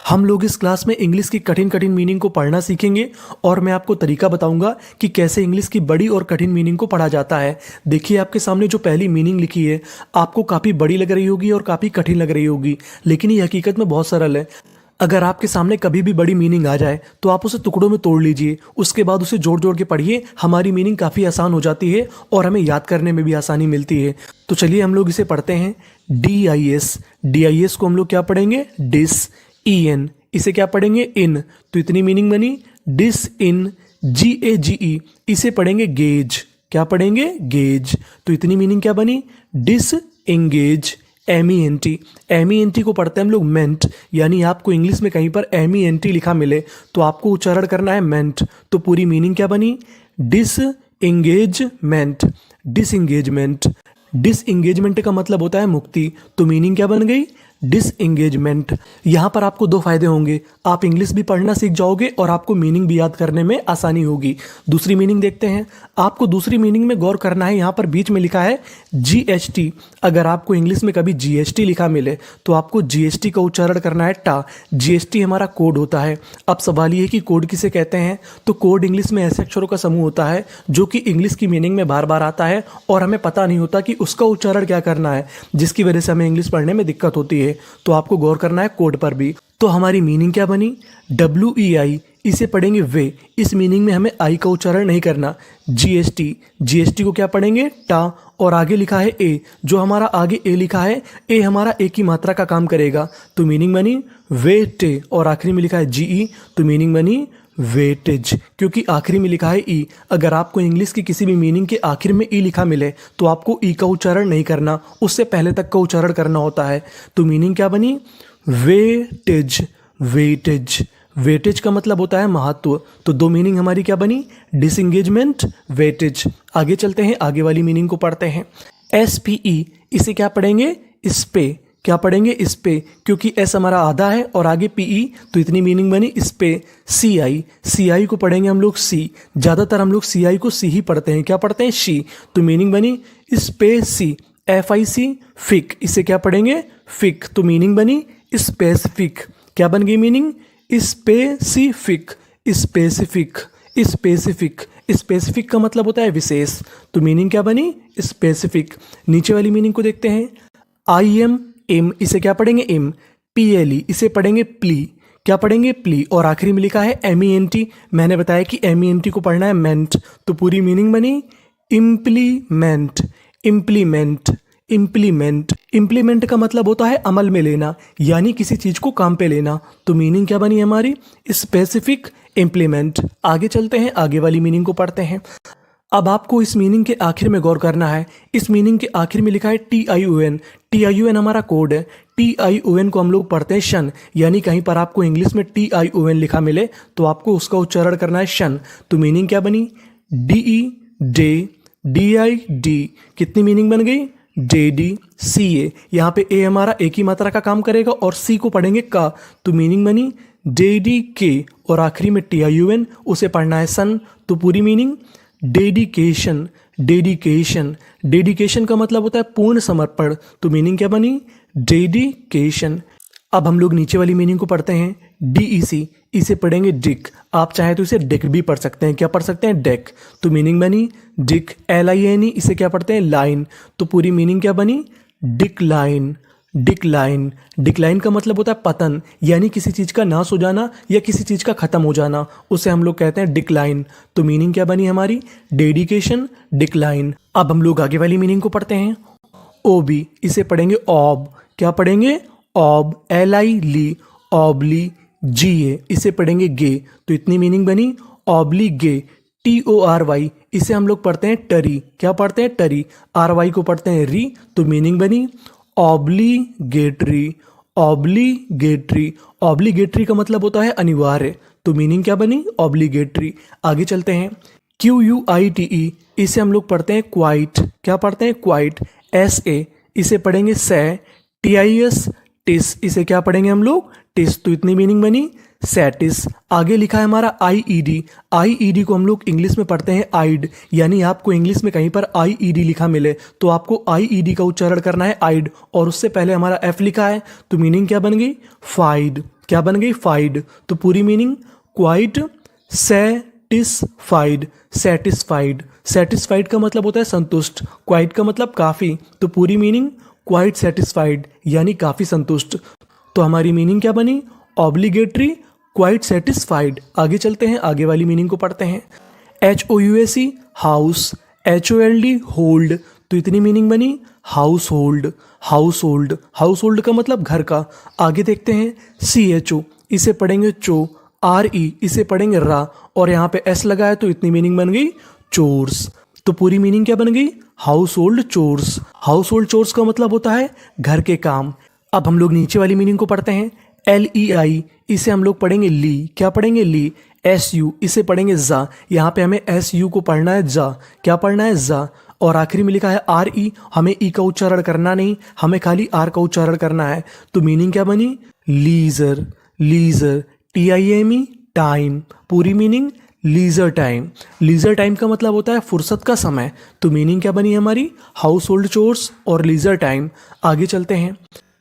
हम लोग इस क्लास में इंग्लिश की कठिन कठिन मीनिंग को पढ़ना सीखेंगे और मैं आपको तरीका बताऊंगा कि कैसे इंग्लिश की बड़ी और कठिन मीनिंग को पढ़ा जाता है। देखिए आपके सामने जो पहली मीनिंग लिखी है आपको काफ़ी बड़ी लग रही होगी और काफ़ी कठिन लग रही होगी, लेकिन ये हकीकत में बहुत सरल है। अगर आपके सामने कभी भी बड़ी मीनिंग आ जाए तो आप उसे टुकड़ों में तोड़ लीजिए, उसके बाद उसे जोड़ जोड़ के पढ़िए। हमारी मीनिंग काफ़ी आसान हो जाती है और हमें याद करने में भी आसानी मिलती है। तो चलिए हम लोग इसे पढ़ते हैं। DIS को हम लोग क्या पढ़ेंगे? डिस। EN इसे क्या पढ़ेंगे? इन। तो इतनी मीनिंग बनी डिस इन। GAGE इसे पढ़ेंगे गेज। क्या पढ़ेंगे? गेज। तो इतनी मीनिंग क्या बनी? Dish engage. MENT को पढ़ते हैं हम लोग मेंट, यानी आपको इंग्लिश में कहीं पर MENT लिखा मिले तो आपको उच्चारण करना है मेंट। तो पूरी मीनिंग क्या बनी? Dish engagement. डिसंगेजमेंट। डिसंगेजमेंट का मतलब होता है मुक्ति, तो मीनिंग क्या बन गई? डिसंगेजमेंट। यहाँ पर आपको दो फायदे होंगे, आप इंग्लिश भी पढ़ना सीख जाओगे और आपको मीनिंग भी याद करने में आसानी होगी। दूसरी मीनिंग देखते हैं। आपको दूसरी मीनिंग में गौर करना है, यहाँ पर बीच में लिखा है GST। अगर आपको इंग्लिश में कभी GST लिखा मिले तो आपको GST का उच्चारण करना है टा। GST हमारा कोड होता है। अब सवाल ये है कि कोड किसे कहते हैं? तो कोड इंग्लिश में ऐसे अक्षरों का समूह होता है जो कि इंग्लिश की मीनिंग में बार बार आता है और हमें पता नहीं होता कि उसका उच्चारण क्या करना है, जिसकी वजह से हमें इंग्लिश पढ़ने में दिक्कत होती है। तो आपको गौर करना है कोड पर भी। तो हमारी मीनिंग क्या बनी? WEI इसे पढ़ेंगे वे। इस मीनिंग में हमें आई का उच्चारण नहीं करना। GST को क्या पढ़ेंगे? टा। और आगे लिखा है ए, जो हमारा आगे ए लिखा है, ए हमारा एक ही मात्रा का काम करेगा, तो मीनिंग बनी वेटे। और आखिरी में लिखा है GE, तो मीनिंग बनी वेटेज, क्योंकि आखिरी में लिखा है ई। अगर आपको इंग्लिश की किसी भी मीनिंग के आखिर में ई लिखा मिले तो आपको ई का उच्चारण नहीं करना, उससे पहले तक का उच्चारण करना होता है। तो मीनिंग क्या बनी? वेटेज। वेटेज। वेटेज का मतलब होता है महत्व। तो दो मीनिंग हमारी क्या बनी? Disengagement, weightage. आगे चलते हैं, आगे वाली मीनिंग को पढ़ते हैं। SPE इसे क्या पढ़ेंगे? इस पे। क्या पढ़ेंगे? इस पे, क्योंकि S हमारा आधा है और आगे PE, तो इतनी मीनिंग बनी इस पे। CI को पढ़ेंगे हम लोग सी। ज़्यादातर हम लोग CI को सी ही पढ़ते हैं। क्या पढ़ते हैं? शी। तो मीनिंग बनी इस पे सी। FIC फिक, इसे क्या पढ़ेंगे? फिक। तो मीनिंग बनी स्पेसिफिक। क्या बन गई meaning? Specific. Specific. Specific. Specific का मतलब होता है विशेष, तो मीनिंग क्या बनी? स्पेसिफिक। नीचे वाली मीनिंग को देखते हैं। IM इम, इसे क्या पढ़ेंगे? इम। PLE इसे पढ़ेंगे प्ली। क्या पढ़ेंगे? प्ली। और आखिरी में लिखा है MENT। मैंने बताया कि MENT को पढ़ना है मेंट, तो पूरी मीनिंग बनी इम्प्लीमेंट। इम्प्लीमेंट। इम्प्लीमेंट। इम्प्लीमेंट का मतलब होता है अमल में लेना, यानी किसी चीज को काम पे लेना। तो मीनिंग क्या बनी हमारी? Specific implement. आगे चलते हैं, आगे वाली मीनिंग को पढ़ते हैं। अब आपको इस मीनिंग के आखिर में गौर करना है। इस मीनिंग के आखिर में लिखा है TION। TION हमारा कोड है। TION को हम लोग पढ़ते हैं शन, यानी कहीं पर आपको इंग्लिश में TION लिखा मिले तो आपको उसका उच्चारण करना है शन। तो मीनिंग क्या बनी? DE day. DID कितनी मीनिंग बन गई? DDCA। यहाँ पे ए हमारा एक ही मात्रा का काम करेगा और सी को पढ़ेंगे का, तो मीनिंग बनी DDK। और आखिरी में TION, उसे पढ़ना है सन। तो पूरी मीनिंग डेडिकेशन। डेडिकेशन। डेडिकेशन का मतलब होता है पूर्ण समर्पण, तो मीनिंग क्या बनी? डेडिकेशन। अब हम लोग नीचे वाली मीनिंग को पढ़ते हैं। DEC इसे पढ़ेंगे डिक। आप चाहे तो इसे डेक भी पढ़ सकते हैं। क्या पढ़ सकते हैं? डेक। तो मीनिंग बनी डिक। LINE इसे क्या पढ़ते हैं? लाइन। तो पूरी मीनिंग क्या बनी? डिक्लाइन। डिक्लाइन। डिक्लाइन का मतलब होता है पतन, यानी किसी चीज का नाश हो जाना या किसी चीज का खत्म हो जाना, उसे हम लोग कहते हैं डिक्लाइन। तो मीनिंग क्या बनी हमारी? Dedication, decline. अब हम लोग आगे वाली मीनिंग को पढ़ते हैं। OB इसे पढ़ेंगे ऑब। क्या पढ़ेंगे? ऑब। LI ऑबली। GA इसे पढ़ेंगे गे। तो इतनी मीनिंग बनी ऑबली गे। TORY इसे हम लोग पढ़ते हैं टरी। क्या पढ़ते हैं? टरी। RY को पढ़ते हैं री। तो मीनिंग बनी ऑब्लिगेटरी। ऑब्लिगेटरी। ऑब्लिगेटरी का मतलब होता है अनिवार्य, तो मीनिंग क्या बनी? ऑब्लिगेटरी। आगे चलते हैं। QUITE इसे हम लोग पढ़ते हैं क्वाइट। क्या पढ़ते हैं? क्वाइट। SA इसे पढ़ेंगे से। TIS टिस, इसे क्या पढ़ेंगे हम लोग? टिस। तो इतनी मीनिंग बनी सैटिस। आगे लिखा है हमारा आईईडी। आईईडी को हम लोग इंग्लिश में पढ़ते हैं आइड, यानी आपको इंग्लिश में कहीं पर आईईडी लिखा मिले तो आपको आईईडी का उच्चारण करना है आइड, और उससे पहले हमारा एफ लिखा है तो मीनिंग क्या बन गई? फाइड। क्या बन गई? फाइड। तो पूरी meaning quite satisfied. Satisfied, satisfied का मतलब होता है संतुष्ट, क्वाइट का मतलब काफ़ी, तो पूरी मीनिंग क्वाइट सेटिस्फाइड यानी काफ़ी संतुष्ट। तो हमारी मीनिंग क्या बनी? Obligatory quite satisfied. आगे चलते हैं, आगे वाली मीनिंग को पढ़ते हैं। HOUSE हाउस, HOLD होल्ड, तो इतनी मीनिंग बनी house hold. House hold, house hold का मतलब घर का। आगे देखते हैं CHO, इसे पढ़ेंगे चो। RE, इसे पढ़ेंगे रा, और यहाँ पे S लगा है तो इतनी मीनिंग बन गई चोर्स। तो पूरी मीनिंग क्या बन गई? House hold chores. House hold chores का मतलब होता है घर के काम। अब हम लोग नीचे वाली मीनिंग को पढ़ते हैं। LEI, इसे हम लोग पढ़ेंगे ली। क्या पढ़ेंगे? ली। SU, इसे पढ़ेंगे जा। यहाँ पे हमें SU को पढ़ना है जा। क्या पढ़ना है? जा। और आखिरी में लिखा है RE, हमें ई का उच्चारण करना नहीं, हमें खाली आर का उच्चारण करना है। तो मीनिंग क्या बनी? लीजर। Leisure, TIME time. पूरी meaning leisure time. Leisure time का मतलब होता है फुर्सत का समय। तो मीनिंग क्या बनी हमारी? हाउस होल्ड चोर्स और लीजर टाइम। आगे चलते हैं।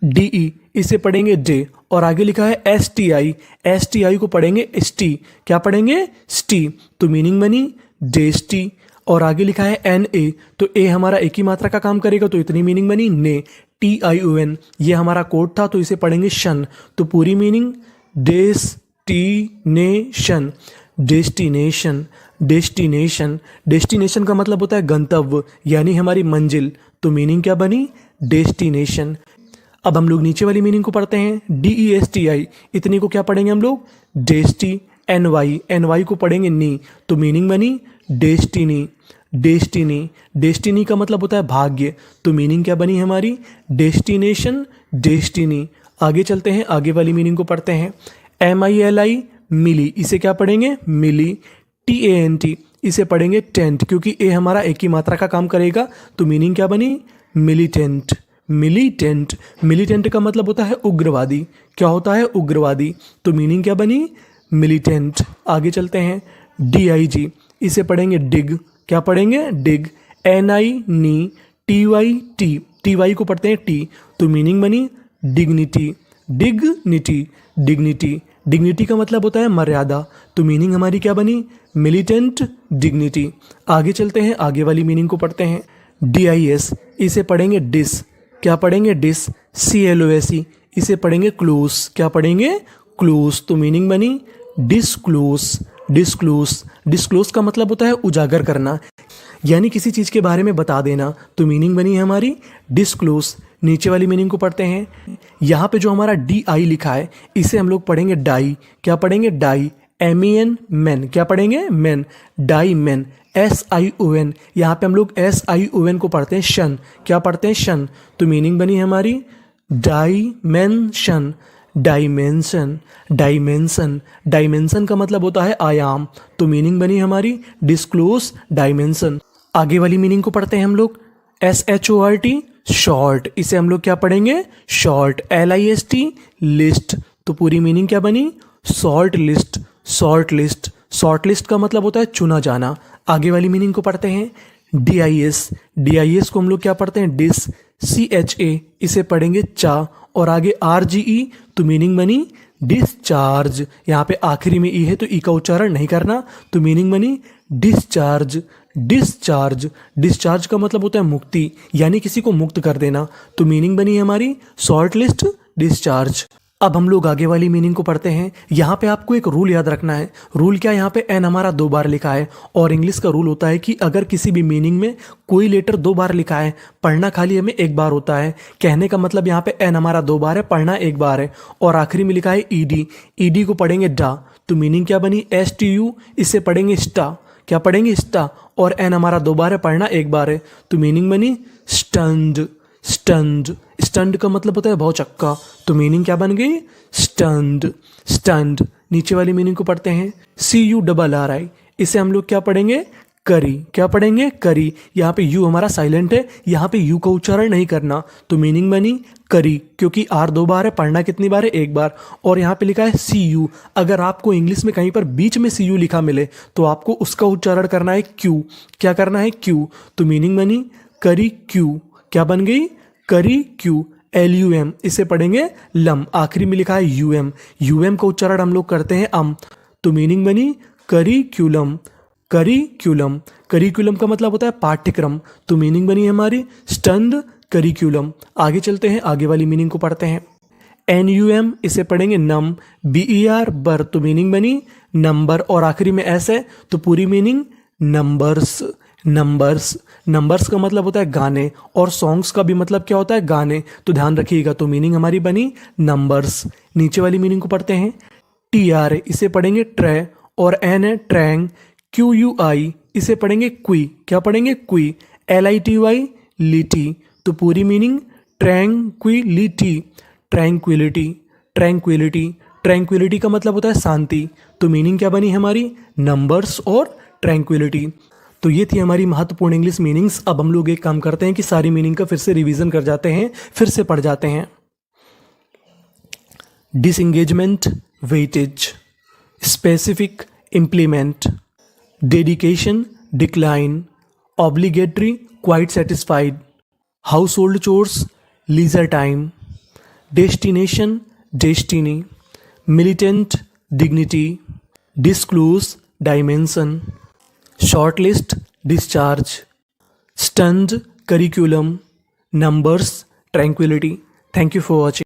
DE, इसे पढ़ेंगे डे, और आगे लिखा है STI। STI को पढ़ेंगे ST। क्या पढ़ेंगे? ST। तो मीनिंग बनी डेस्टी। और आगे लिखा है NA, तो ए हमारा एक ही मात्रा का काम करेगा तो इतनी मीनिंग बनी ने। TION, ये हमारा कोड था तो इसे पढ़ेंगे शन। तो पूरी meaning destination. Destination, destination, destination का मतलब होता है गंतव्य यानी हमारी मंजिल। तो मीनिंग क्या बनी? डेस्टिनेशन। अब हम लोग नीचे वाली मीनिंग को पढ़ते हैं। DESTI, इतनी को क्या पढ़ेंगे हम लोग? डेस्टी। NY को पढ़ेंगे नी, तो मीनिंग बनी डेस्टिनी। डेस्टिनी, डेस्टिनी का मतलब होता है भाग्य, तो मीनिंग क्या बनी हमारी? Destination, destiny. आगे चलते हैं, आगे वाली मीनिंग को पढ़ते हैं। MILI मिली, इसे क्या पढ़ेंगे? मिली। TANT, इसे पढ़ेंगे टेंट, क्योंकि ए हमारा एक ही मात्रा का काम करेगा तो मीनिंग क्या बनी? मिलिटेंट। मिलिटेंट, मिलिटेंट का मतलब होता है उग्रवादी। क्या होता है? उग्रवादी। तो मीनिंग क्या बनी? मिलिटेंट। आगे चलते हैं। DIG, इसे पढ़ेंगे डिग। क्या पढ़ेंगे? डिग। NI नी। TYT, TY को पढ़ते हैं टी, तो मीनिंग बनी डिग्निटी। डिग्निटी, डिग्निटी, डिग्निटी का मतलब होता है मर्यादा, तो मीनिंग हमारी क्या बनी? Militant dignity. आगे चलते हैं, आगे वाली मीनिंग को पढ़ते हैं। DIS, इसे पढ़ेंगे डिस। क्या पढ़ेंगे? डिस। CLOSE, इसे पढ़ेंगे क्लोज। क्या पढ़ेंगे? क्लोज। तो मीनिंग बनी डिसक्लोज। डिसक्लोज, डिसक्लोज का मतलब होता है उजागर करना यानी किसी चीज़ के बारे में बता देना, तो मीनिंग बनी है हमारी डिसक्लोज। नीचे वाली मीनिंग को पढ़ते हैं। यहाँ पे जो हमारा DI लिखा है इसे हम लोग पढ़ेंगे डाई। क्या पढ़ेंगे? डाई। MEN man. क्या पढ़ेंगे? मैन। Die man. SION, यहाँ पे हम लोग SION को पढ़ते हैं शन। क्या पढ़ते हैं? शन। तो मीनिंग बनी हमारी डाइमेंशन। डायमेंशन, डायमेंशन, डायमेंशन का मतलब होता है आयाम, तो मीनिंग बनी हमारी डिस्क्लोज डायमेंशन। आगे वाली मीनिंग को पढ़ते हैं हम लोग। SHORT शॉर्ट, इसे हम लोग क्या पढ़ेंगे? शॉर्ट। LIST लिस्ट, तो पूरी मीनिंग क्या बनी? Short list. Short list, short list का मतलब होता है चुना जाना। आगे वाली मीनिंग को पढ़ते हैं। DIS, DIS को हम लोग क्या पढ़ते हैं? डिस। CHA, इसे पढ़ेंगे चा, और आगे RGE, तो मीनिंग बनी डिस्चार्ज। यहाँ पे आखिरी में ई है तो ई का उच्चारण नहीं करना, तो मीनिंग बनी डिस्चार्ज। डिस्चार्ज, डिस्चार्ज का मतलब होता है मुक्ति यानी किसी को मुक्त कर देना, तो मीनिंग बनी हमारी शॉर्ट लिस्ट डिस्चार्ज। अब हम लोग आगे वाली मीनिंग को पढ़ते हैं। यहाँ पे आपको एक रूल याद रखना है। रूल क्या? यहाँ पे एन हमारा 2 बार लिखा है, और इंग्लिश का रूल होता है कि अगर किसी भी मीनिंग में कोई लेटर 2 बार लिखा है, पढ़ना खाली हमें 1 बार होता है। कहने का मतलब यहाँ पे एन हमारा 2 बार है, पढ़ना 1 बार है। और आखिरी में लिखा है ED, ED को पढ़ेंगे डा, तो मीनिंग क्या बनी? STU, इसे पढ़ेंगे स्टा। क्या पढ़ेंगे? स्टा। और एन हमारा 2 बार है, पढ़ना 1 बार है, तो मीनिंग बनी स्टंड। स्टंड, स्टंड का मतलब होता है भौचक्का, तो मीनिंग क्या बन गई? स्टंड। स्टंड। नीचे वाली मीनिंग को पढ़ते हैं। CURRI, इसे हम लोग क्या पढ़ेंगे? करी। क्या पढ़ेंगे? करी। यहाँ पे यू हमारा साइलेंट है, यहाँ पे यू का उच्चारण नहीं करना, तो मीनिंग बनी करी, क्योंकि आर 2 बार है, पढ़ना कितनी बार है? 1 बार। और यहाँ पे लिखा है सी यू। अगर आपको इंग्लिश में कहीं पर बीच में सी यू लिखा मिले तो आपको उसका उच्चारण करना है क्यू। क्या करना है? क्यू। तो मीनिंग बनी करी क्यू। क्या बन गई? करी क्यू। LUM, इसे पढ़ेंगे लम। आखिरी में लिखा है UM, UM का उच्चारण हम लोग करते हैं अम, तो मीनिंग बनी करिक्यूलम। करिक्यूलम, करिक्यूलम का मतलब होता है पाठ्यक्रम, तो मीनिंग बनी हमारी स्टंड करिक्यूलम। आगे चलते हैं, आगे वाली मीनिंग को पढ़ते हैं। NUM, इसे पढ़ेंगे नम। BER, बर, तो मीनिंग बनी नंबर, और आखिरी में एस है तो पूरी मीनिंग नंबर्स। नंबर्स, नंबर्स का मतलब होता है गाने, और सॉन्ग्स का भी मतलब क्या होता है? गाने, तो ध्यान रखिएगा, तो मीनिंग हमारी बनी नंबर्स। नीचे वाली मीनिंग को पढ़ते हैं। TR, इसे पढ़ेंगे ट्रे, और N है ट्रैंग। QUI, इसे पढ़ेंगे क्वी। क्या पढ़ेंगे? क्वी। LITY, लिटी, तो पूरी meaning tranquillity. Tranquillity, tranquillity, tranquillity का मतलब होता है शांति, तो मीनिंग क्या बनी हमारी? नंबर्स और ट्रैंक्विलिटी। तो ये थी हमारी महत्वपूर्ण इंग्लिश मीनिंग्स। अब हम लोग एक काम करते हैं कि सारी मीनिंग का फिर से रिवीजन कर जाते हैं, फिर से पढ़ जाते हैं। Disengagement, weightage. Specific, implement. Dedication, decline. Obligatory, quite satisfied. Household chores, leisure time. Destination, destiny. Militant, dignity. Disclose, dimension. Shortlist, discharge. Stunned, curriculum. Numbers, tranquility. Thank you for watching.